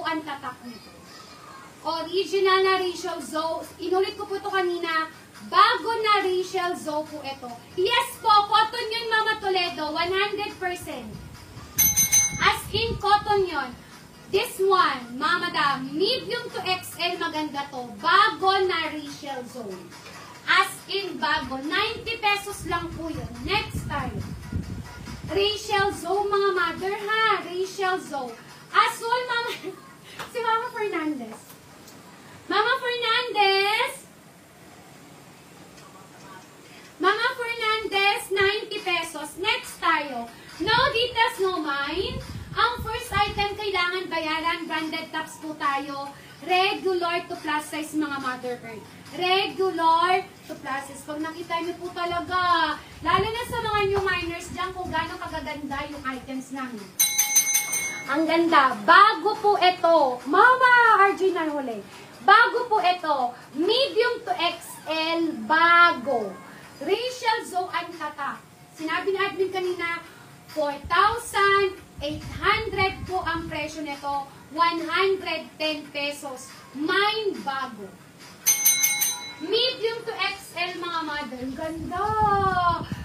ang tatak nito. Original na Rachel Zoe. Inulit ko po ito kanina. Bago na Rachel Zoe po ito. Yes po, cotton yun, Mama Toledo. 100%. As in, cotton yun. This one, Madam, medium to XL, maganda to. Bago na Rachel Zoe. As in, bago. 90 pesos lang po yun. Next tayo. Rachel Zoe, mga mother, ha? Rachel Zoe. Azul, Mama. Si Mama Fernandez. Mama Fernandez. Mama Fernandez, 90 pesos. Next tayo. No details, no mind. Ang first item, kailangan bayaran. Branded tops po tayo. Regular to plus size, mga mother earth. Regular to plus size. Pag nakita niyo po talaga, lalo na sa mga new miners dyan, kung gano'ng kagaganda yung items namin. Ang ganda. Bago po ito. Mama, RJ na huli. Bago po ito. Medium to XL. Bago. Rachel Zoe ang tatak. Sinabi na admin kanina, 4,800 po ang presyo nito. 110 pesos. Mine bago. Medium to XL, mga mother. Ganda!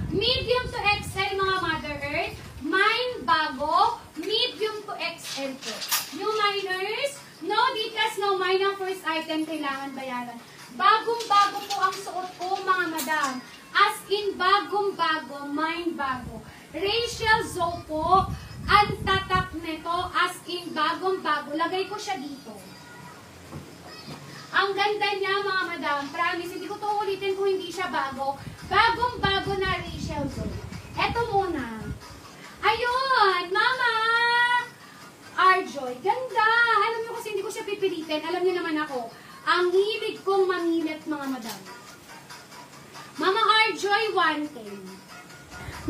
Medium to XL, mga mother earth. Mine bago. Medium to XL po. New miners, no details, no mine. Ang first item, kailangan bayaran. Bagong-bago po ang suot ko, mga madam. As in, bagong-bago, mine bago. Rachel Zoe po, ang tatak nito, as in, bagong-bago. Lagay ko siya dito. Ang ganda niya, mga madam. Promise, hindi ko ito ulitin kung hindi siya bago. Bagong-bago na Rachel Zoe. Eto muna. Ayun, Mama! Arjoy, ganda! Alam niyo kasi hindi ko siya pipilitin. Alam niyo naman ako. Ang hilig kong mangilit, mga madam. Mama Arjoy, 110.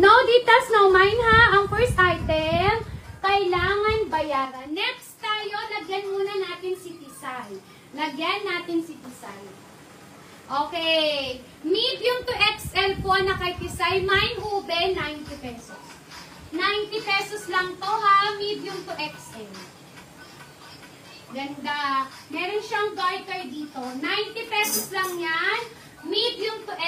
No details, no mine, ha? Ang first item, kailangan bayaran. Next tayo, lagyan muna natin si Tisay. Lagyan natin si Tisay. Okay. Medium to XL po na kay Tisay. Mine ube, 90 pesos. 90 pesos lang to, ha? Medium to XL. Ganda. Meron siyang garter dito. 90 pesos lang yan. Medium to XL.